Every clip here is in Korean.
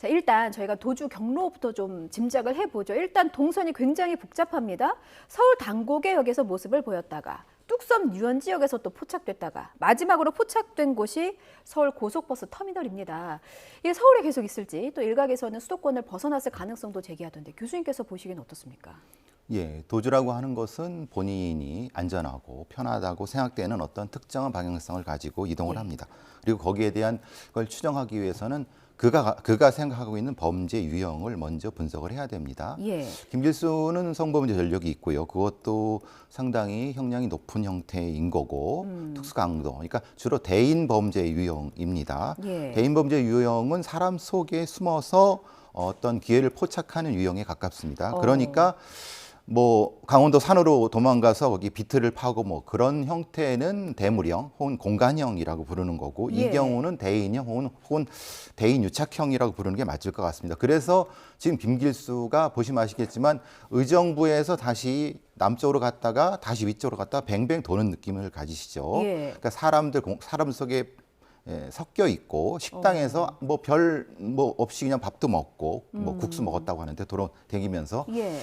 자, 일단 저희가 도주 경로부터 좀 짐작을 해보죠. 일단 동선이 굉장히 복잡합니다. 서울 당고개역에서 모습을 보였다가 뚝섬 유원지역에서 또 포착됐다가 마지막으로 포착된 곳이 서울 고속버스 터미널입니다. 이게 서울에 계속 있을지 또 일각에서는 수도권을 벗어났을 가능성도 제기하던데 교수님께서 보시기엔 어떻습니까? 예, 도주라고 하는 것은 본인이 안전하고 편하다고 생각되는 어떤 특정한 방향성을 가지고 이동을 합니다. 그리고 거기에 대한 걸 추정하기 위해서는 그가 생각하고 있는 범죄 유형을 먼저 분석을 해야 됩니다. 예. 김길수는 성범죄 전력이 있고요. 그것도 상당히 형량이 높은 형태인 거고 특수강도, 그러니까 주로 대인 범죄 유형입니다. 예. 대인 범죄 유형은 사람 속에 숨어서 어떤 기회를 포착하는 유형에 가깝습니다. 그러니까 뭐 강원도 산으로 도망가서 거기 비트를 파고 뭐 그런 형태는 대물형 혹은 공간형이라고 부르는 거고 예. 이 경우는 대인형 혹은 대인 유착형이라고 부르는 게 맞을 것 같습니다. 그래서 지금 김길수가 보시면 아시겠지만 의정부에서 다시 남쪽으로 갔다가 다시 위쪽으로 갔다가 뱅뱅 도는 느낌을 가지시죠. 예. 그러니까 사람 속에 섞여 있고 식당에서 뭐 별 뭐 없이 그냥 밥도 먹고 뭐 국수 먹었다고 하는데 돌아다니면서 예.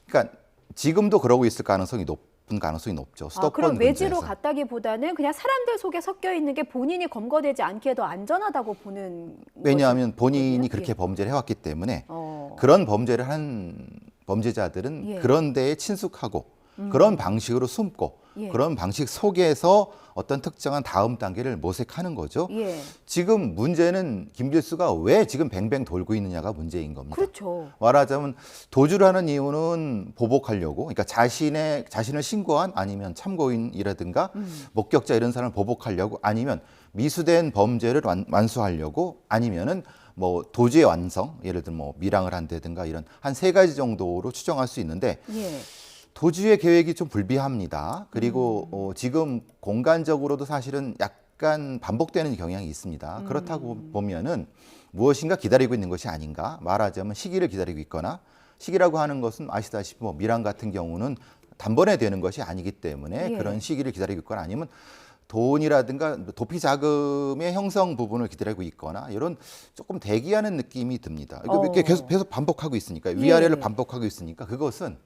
그러니까 지금도 그러고 있을 높은 가능성이 높죠. 수도권 그럼 외지로 근처에서. 갔다기보다는 그냥 사람들 속에 섞여 있는 게 본인이 검거되지 않기에 더 안전하다고 보는 왜냐하면 본인이 거거든요? 그렇게 범죄를 해왔기 때문에 어. 그런 범죄를 한 범죄자들은 예. 그런 데에 친숙하고 그런 방식으로 숨고 예. 그런 방식 속에서 어떤 특정한 다음 단계를 모색하는 거죠. 예. 지금 문제는 김길수가 왜 지금 뱅뱅 돌고 있느냐가 문제인 겁니다. 그렇죠. 말하자면 도주를 하는 이유는 보복하려고, 그러니까 자신을 신고한 아니면 참고인이라든가 목격자 이런 사람을 보복하려고, 아니면 미수된 범죄를 완수하려고, 아니면은 뭐 도주의 완성, 예를 들면 뭐 밀항을 한다든가 이런 한 3가지 정도로 추정할 수 있는데 예. 도주의 계획이 좀 불비합니다. 그리고 지금 공간적으로도 사실은 약간 반복되는 경향이 있습니다. 그렇다고 보면은 무엇인가 기다리고 있는 것이 아닌가. 말하자면 시기를 기다리고 있거나, 시기라고 하는 것은 아시다시피 뭐 밀항 같은 경우는 단번에 되는 것이 아니기 때문에 예. 그런 시기를 기다리고 있거나, 아니면 돈이라든가 도피 자금의 형성 부분을 기다리고 있거나, 이런 조금 대기하는 느낌이 듭니다. 이렇게 계속 반복하고 있으니까, 위아래를 반복하고 있으니까, 그것은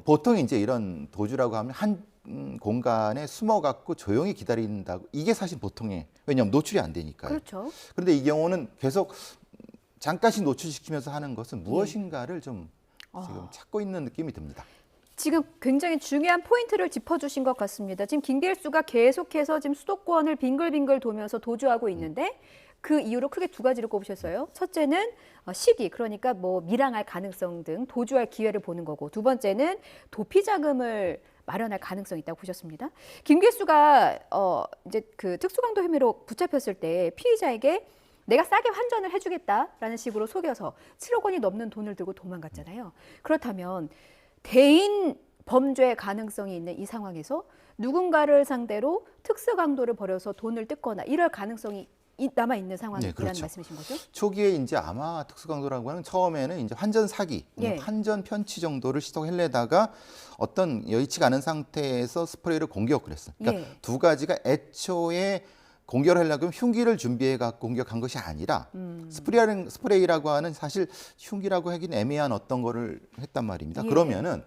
보통 이제 이런 도주라고 하면 한 공간에 숨어갖고 조용히 기다린다고, 이게 사실 보통의, 왜냐하면 노출이 안 되니까요. 그렇죠. 그런데 이 경우는 계속 잠깐씩 노출시키면서 하는 것은 무엇인가를 좀 지금 찾고 있는 느낌이 듭니다. 지금 굉장히 중요한 포인트를 짚어주신 것 같습니다. 지금 김길수가 계속해서 지금 수도권을 빙글빙글 돌면서 도주하고 있는데 그 이유로 크게 2가지를 꼽으셨어요. 첫째는 시기, 그러니까 뭐 밀항할 가능성 등 도주할 기회를 보는 거고, 2번째는 도피 자금을 마련할 가능성이 있다고 보셨습니다. 김길수가 이제 그 특수강도 혐의로 붙잡혔을 때 피의자에게 내가 싸게 환전을 해주겠다라는 식으로 속여서 7억 원이 넘는 돈을 들고 도망갔잖아요. 그렇다면 대인 범죄 가능성이 있는 이 상황에서 누군가를 상대로 특수강도를 벌여서 돈을 뜯거나 이럴 가능성이 남아있는 상황이라는 그렇죠. 말씀이신 거죠? 초기에 이제 아마 특수강도라고 하는, 처음에는 이제 환전 사기, 환전 편취 정도를 시도하려다가 어떤 여의치가 않은 상태에서 스프레이를 공격을 했어요. 그러니까 2가지가 애초에 공격을 하려면 흉기를 준비해 갖고 공격한 것이 아니라 스프레이라고 하는, 사실 흉기라고 하기는 애매한 어떤 거를 했단 말입니다. 그러면은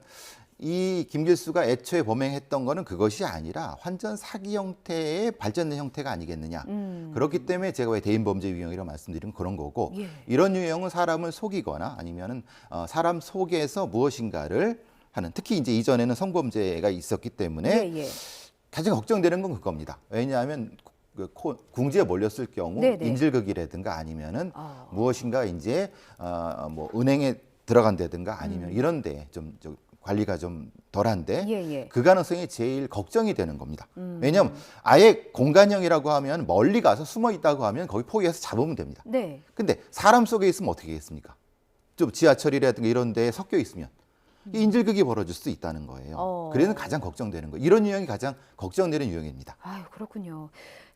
이 김길수가 애초에 범행했던 거는 그것이 아니라 환전 사기 형태의 발전된 형태가 아니겠느냐. 그렇기 때문에 제가 왜 대인 범죄 유형이라고 말씀드린 그런 거고, 이런 유형은 사람을 속이거나 아니면은 사람 속에서 무엇인가를 하는, 특히 이제 이전에는 성범죄가 있었기 때문에 가장 걱정되는 건 그겁니다. 왜냐하면 궁지에 몰렸을 경우 인질극이라든가 아니면은 무엇인가 이제 뭐 은행에 들어간다든가 아니면 이런 데 좀 관리가 좀 덜한데 그 가능성이 제일 걱정이 되는 겁니다. 왜냐하면 아예 공간형이라고 하면 멀리 가서 숨어 있다고 하면 거기 포위해서 잡으면 됩니다. 근데 사람 속에 있으면 어떻게 하겠습니까? 좀 지하철이라든가 이런 데에 섞여 있으면 인질극이 벌어질 수 있다는 거예요. 그래서 가장 걱정되는 거예요. 이런 유형이 가장 걱정되는 유형입니다. 아유, 그렇군요.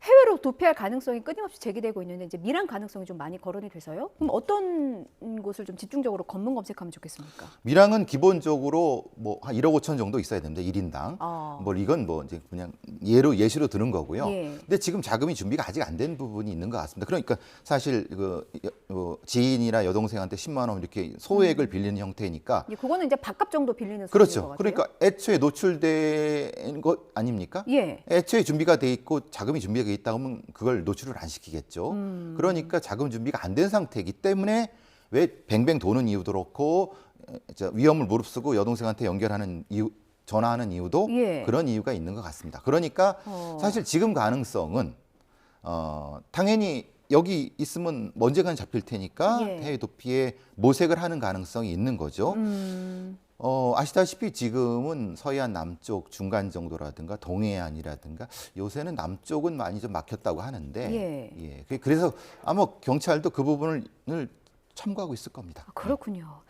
해외로 도피할 가능성이 끊임없이 제기되고 있는데 이제 미란 가능성이 좀 많이 거론이 돼서요. 그럼 어떤 곳을 좀 집중적으로 검문 검색하면 좋겠습니까? 미랑은 기본적으로 뭐 한 1억 5천 정도 있어야 됩니다. 1인당. 아. 뭐 이건 뭐 이제 그냥 예시로 드는 거고요. 예. 근데 지금 자금이 준비가 아직 안 된 부분이 있는 것 같습니다. 그러니까 사실 지인이나 여동생한테 10만 원 이렇게 소액을 빌리는 형태니까 예, 그거는 이제 밥값 정도 빌리는 수준인 것 그렇죠. 같아요. 그러니까 애초에 노출된 것 아닙니까? 예. 애초에 준비가 돼 있고 자금이 준비가 돼 있다 하면 그걸 노출을 안 시키겠죠. 그러니까 자금 준비가 안 된 상태이기 때문에 왜 뱅뱅 도는 이유도 그렇고 위험을 무릅쓰고 여동생한테 연결하는 이유, 전화하는 이유도 예. 그런 이유가 있는 것 같습니다. 그러니까 사실 지금 가능성은 당연히 여기 있으면 언젠간 잡힐 테니까 예. 해외 도피에 모색을 하는 가능성이 있는 거죠. 아시다시피 지금은 서해안 남쪽 중간 정도라든가 동해안이라든가 요새는 남쪽은 많이 좀 막혔다고 하는데 예. 그래서 아마 경찰도 그 부분을 참고하고 있을 겁니다. 아, 그렇군요.